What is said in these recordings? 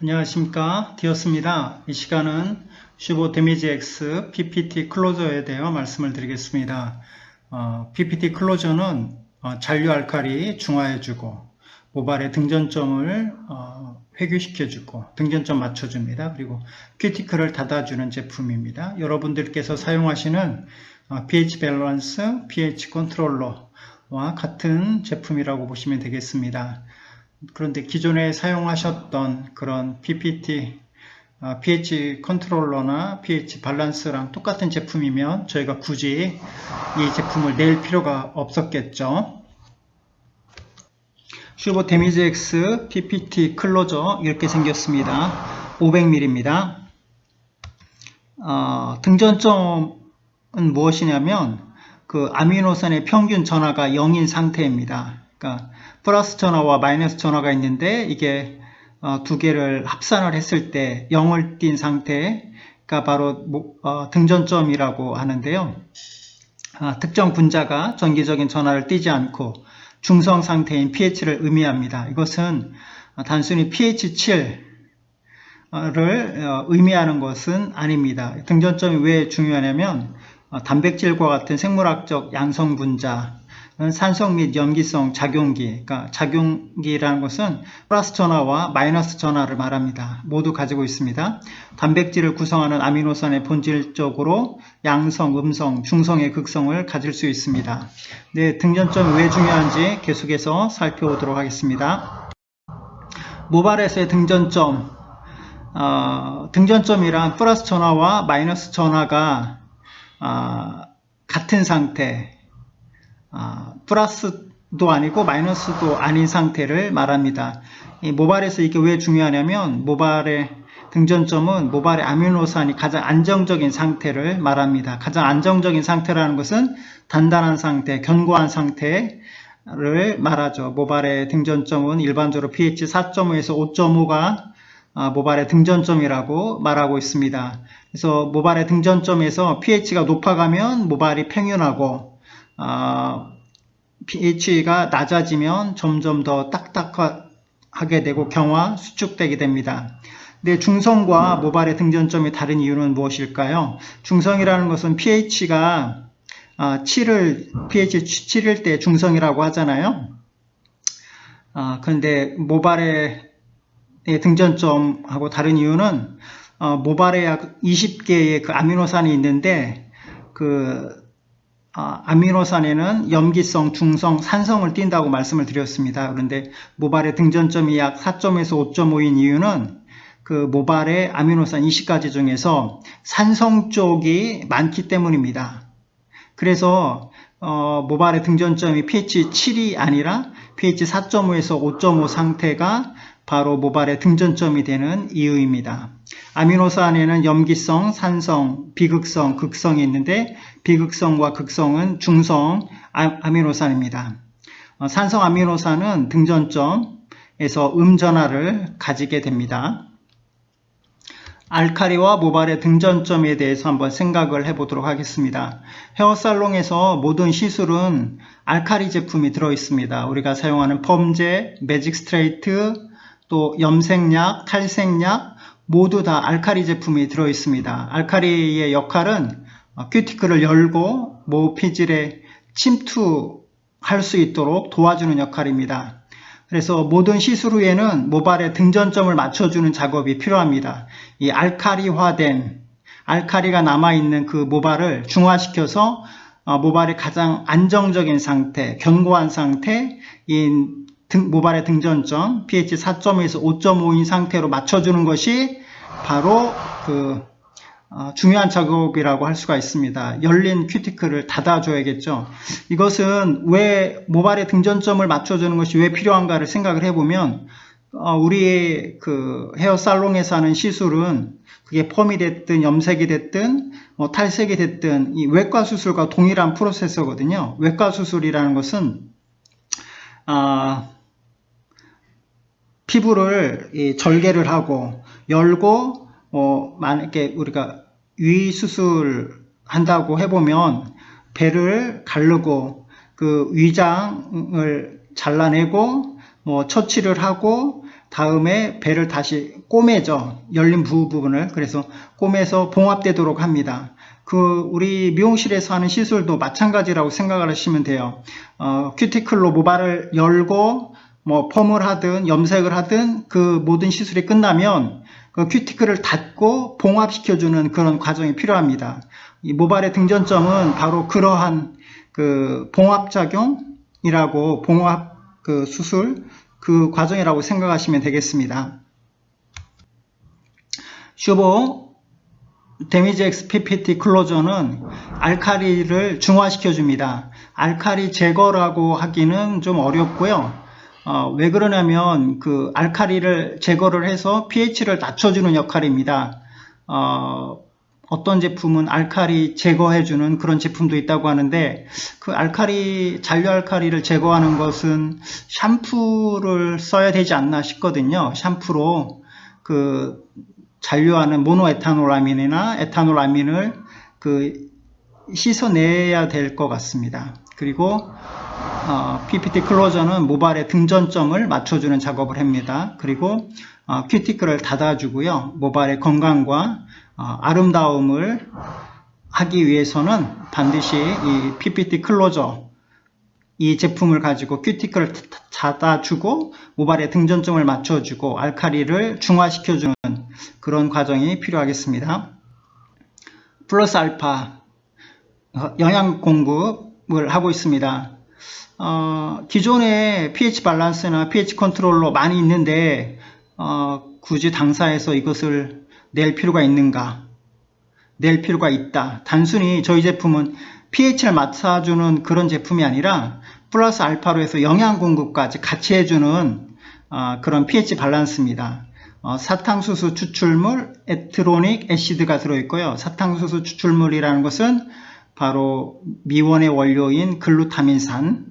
안녕하십니까, 디었습니다. 이 시간은 슈보 데미지 X PPT 클로저에 대해 말씀을 드리겠습니다. PPT 클로저는 잔류 알칼리 중화해주고 모발의 등전점을 회귀시켜주고 등전점 맞춰줍니다. 그리고 큐티클을 닫아주는 제품입니다. 여러분들께서 사용하시는 pH 밸런스, pH 컨트롤러와 같은 제품이라고 보시면 되겠습니다. 그런데 기존에 사용하셨던 그런 PPT, pH 컨트롤러나 pH 밸런스랑 똑같은 제품이면 저희가 굳이 이 제품을 낼 필요가 없었겠죠. 슈보 데미지 X PPT 클로저 이렇게 생겼습니다. 500ml입니다. 등전점은 무엇이냐면 그 아미노산의 평균 전하가 0인 상태입니다. 그러니까 플러스 전하와 마이너스 전하가 있는데 이게 두 개를 합산을 했을 때 0을 띈 상태가 바로 등전점이라고 하는데요. 특정 분자가 전기적인 전하를 띠지 않고 중성 상태인 pH를 의미합니다. 이것은 단순히 pH 7를 의미하는 것은 아닙니다. 등전점이 왜 중요하냐면 단백질과 같은 생물학적 양성 분자, 산성 및 염기성 작용기, 그러니까 작용기라는 것은 플러스 전하와 마이너스 전하를 말합니다. 모두 가지고 있습니다. 단백질을 구성하는 아미노산의 본질적으로 양성, 음성, 중성의 극성을 가질 수 있습니다. 네, 등전점이 왜 중요한지 계속해서 살펴보도록 하겠습니다. 모발에서의 등전점, 등전점이란 플러스 전하와 마이너스 전하가 같은 상태, 플러스도 아니고 마이너스도 아닌 상태를 말합니다. 이 모발에서 이게 왜 중요하냐면 모발의 등전점은 모발의 아미노산이 가장 안정적인 상태를 말합니다. 가장 안정적인 상태라는 것은 단단한 상태, 견고한 상태를 말하죠. 모발의 등전점은 일반적으로 pH 4.5에서 5.5가 모발의 등전점이라고 말하고 있습니다. 그래서 모발의 등전점에서 pH가 높아가면 모발이 평균하고 pH가 낮아지면 점점 더 딱딱하게 되고 경화, 수축되게 됩니다. 근데 중성과 모발의 등전점이 다른 이유는 무엇일까요? 중성이라는 것은 pH가 pH 7일 때 중성이라고 하잖아요. 그런데 모발의 등전점하고 다른 이유는 모발에 약 20개의 그 아미노산이 있는데 아미노산에는 염기성, 중성, 산성을 띈다고 말씀을 드렸습니다. 그런데 모발의 등전점이 약 4.에서 5.5인 이유는 그 모발의 아미노산 20가지 중에서 산성 쪽이 많기 때문입니다. 그래서 모발의 등전점이 pH 7이 아니라 pH 4.5에서 5.5 상태가 바로 모발의 등전점이 되는 이유입니다. 아미노산에는 염기성, 산성, 비극성, 극성이 있는데 비극성과 극성은 중성 아미노산입니다. 산성 아미노산은 등전점에서 음전하를 가지게 됩니다. 알칼리와 모발의 등전점에 대해서 한번 생각을 해보도록 하겠습니다. 헤어살롱에서 모든 시술은 알칼리 제품이 들어있습니다. 우리가 사용하는 펌제, 매직 스트레이트, 또 염색약, 탈색약 모두 다 알칼리 제품이 들어있습니다. 알칼리의 역할은 큐티클을 열고 모피질에 침투할 수 있도록 도와주는 역할입니다. 그래서 모든 시술 후에는 모발의 등전점을 맞춰주는 작업이 필요합니다. 이 알칼리화된 알칼리가 남아있는 그 모발을 중화시켜서 모발의 가장 안정적인 상태, 견고한 상태인 모발의 등전점 pH 4.5에서 5.5인 상태로 맞춰주는 것이 바로 중요한 작업이라고 할 수가 있습니다. 열린 큐티클을 닫아줘야겠죠. 이것은 왜 모발의 등전점을 맞춰주는 것이 왜 필요한가를 생각을 해보면 우리의 헤어 살롱에서 하는 시술은 그게 펌이 됐든 염색이 됐든 탈색이 됐든 이 외과 수술과 동일한 프로세서거든요. 외과 수술이라는 것은 피부를 절개를 하고 열고 만약에 우리가 위 수술 한다고 해보면 배를 가르고 그 위장을 잘라내고 뭐 처치를 하고 다음에 배를 다시 꼬매죠. 열린 부분을. 그래서 꼬매서 봉합되도록 합니다. 우리 미용실에서 하는 시술도 마찬가지라고 생각을 하시면 돼요. 큐티클로 모발을 열고 뭐 펌을 하든 염색을 하든 그 모든 시술이 끝나면 그 큐티클을 닫고 봉합시켜주는 그런 과정이 필요합니다. 이 모발의 등전점은 바로 그러한 그 봉합작용이라고 봉합 그 수술 그 과정이라고 생각하시면 되겠습니다. 슈보 데미지 X PPT 클로저는 알카리를 중화시켜 줍니다. 알카리 제거라고 하기는 좀 어렵고요. 왜 그러냐면 그 알카리를 제거를 해서 pH를 낮춰주는 역할입니다. 어떤 제품은 알카리 제거해주는 그런 제품도 있다고 하는데 그 잔류 알카리를 제거하는 것은 샴푸를 써야 되지 않나 싶거든요. 샴푸로 그 잔류하는 모노에탄올아민이나 에탄올아민을 씻어내야 될 것 같습니다. 그리고 PPT 클로저는 모발의 등전점을 맞춰주는 작업을 합니다. 그리고 큐티클을 닫아주고요. 모발의 건강과 아름다움을 하기 위해서는 반드시 이 PPT 클로저 이 제품을 가지고 큐티클을 닫아주고 모발의 등전점을 맞춰주고 알카리를 중화시켜주는 그런 과정이 필요하겠습니다. 플러스 알파 영양 공급을 하고 있습니다. 기존에 pH 밸런스나 pH 컨트롤러 많이 있는데 굳이 당사에서 이것을 낼 필요가 있는가? 낼 필요가 있다. 단순히 저희 제품은 pH를 맞춰주는 그런 제품이 아니라 플러스 알파로 해서 영양 공급까지 같이 해주는 그런 pH 밸런스입니다. 사탕수수 추출물, 에트로닉 애시드가 들어있고요. 사탕수수 추출물이라는 것은 바로 미원의 원료인 글루타민산,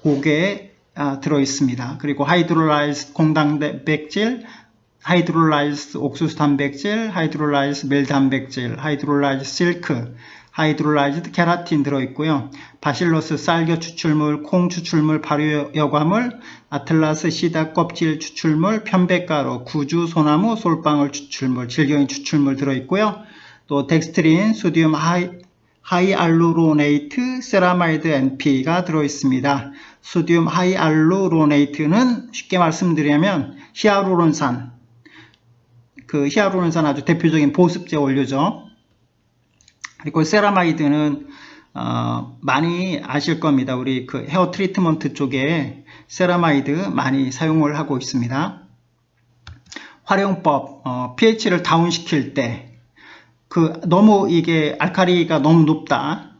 고게 들어있습니다. 그리고 하이드롤라이즈 공단백질, 하이드롤라이즈 옥수수 단백질, 하이드롤라이즈 밀 단백질, 하이드롤라이즈 실크, 하이드롤라이즈드 케라틴 들어있고요. 바실러스 쌀겨 추출물, 콩 추출물, 발효 여과물, 아틀라스 시다 껍질 추출물, 편백가루, 구주, 소나무, 솔방울 추출물, 질겨인 추출물 들어있고요. 또 덱스트린, 소디움 하이알루로네이트, 세라마이드 NP가 들어있습니다. 소디움 하이알루로네이트는 쉽게 말씀드리면 히아루론산, 히아루론산 아주 대표적인 보습제 원료죠. 그리고 세라마이드는 많이 아실 겁니다. 우리 헤어 트리트먼트 쪽에 세라마이드 많이 사용을 하고 있습니다. 활용법, pH를 다운시킬 때 너무 이게 알카리가 너무 높다.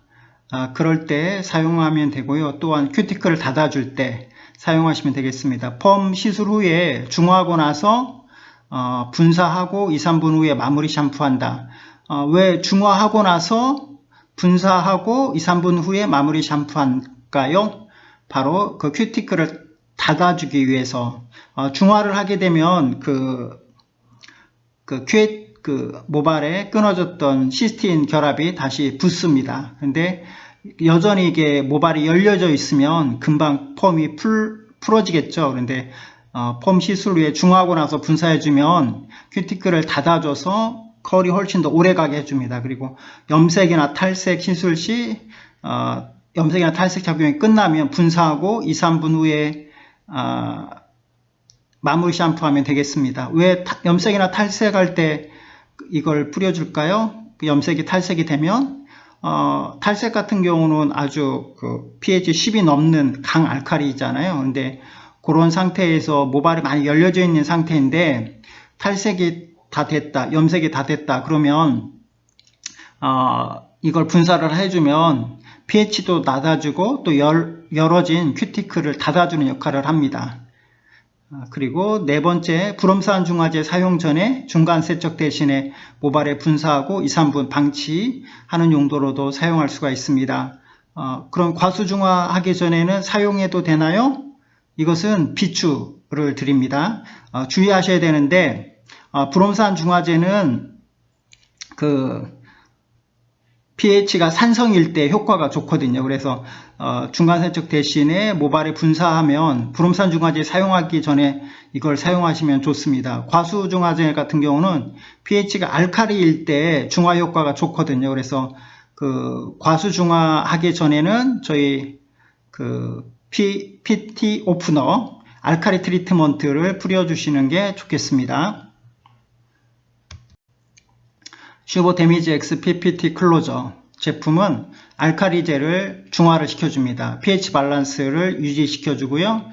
그럴 때 사용하면 되고요. 또한 큐티클을 닫아줄 때 사용하시면 되겠습니다. 펌 시술 후에 중화하고 나서 분사하고 2, 3분 후에 마무리 샴푸한다. 왜 중화하고 나서 분사하고 2, 3분 후에 마무리 샴푸할까요? 바로 그 큐티클을 닫아주기 위해서 중화를 하게 되면 모발에 끊어졌던 시스틴 결합이 다시 붙습니다. 근데 여전히 이게 모발이 열려져 있으면 금방 펌이 풀어지겠죠. 그런데 펌 시술 후에 중화하고 나서 분사해주면 큐티클을 닫아줘서 컬이 훨씬 더 오래가게 해줍니다. 그리고 염색이나 탈색 시술 시 염색이나 탈색 작용이 끝나면 분사하고 2, 3분 후에 마무리 샴푸하면 되겠습니다. 왜 염색이나 탈색할 때 이걸 뿌려줄까요? 염색이 탈색이 되면 탈색 같은 경우는 아주 pH 10이 넘는 강알칼리잖아요. 근데 그런 상태에서 모발이 많이 열려져 있는 상태인데 탈색이 다 됐다, 염색이 다 됐다 그러면 이걸 분사를 해주면 pH도 낮아지고 또 열어진 큐티클을 닫아주는 역할을 합니다. 그리고 네 번째, 브롬산 중화제 사용 전에 중간 세척 대신에 모발에 분사하고 2, 3분 방치하는 용도로도 사용할 수가 있습니다. 그럼 과수 중화하기 전에는 사용해도 되나요? 이것은 비추를 드립니다. 주의하셔야 되는데 브롬산 중화제는 pH가 산성일 때 효과가 좋거든요. 그래서 중간 세척 대신에 모발에 분사하면 브롬산 중화제 사용하기 전에 이걸 사용하시면 좋습니다. 과수 중화제 같은 경우는 pH가 알칼리일 때 중화 효과가 좋거든요. 그래서 그 과수 중화하기 전에는 저희 그 PT 오프너 알칼리 트리트먼트를 뿌려주시는 게 좋겠습니다. 슈보 데미지 X PPT 클로저 제품은 알칼리제를 중화를 시켜줍니다. pH 밸런스를 유지시켜주고요.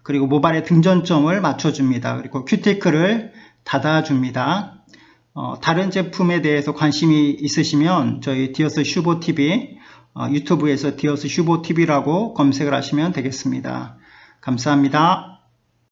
그리고 모발의 등전점을 맞춰줍니다. 그리고 큐티클을 닫아줍니다. 다른 제품에 대해서 관심이 있으시면 저희 디어스 슈보 TV 유튜브에서 디어스 슈보 TV라고 검색을 하시면 되겠습니다. 감사합니다.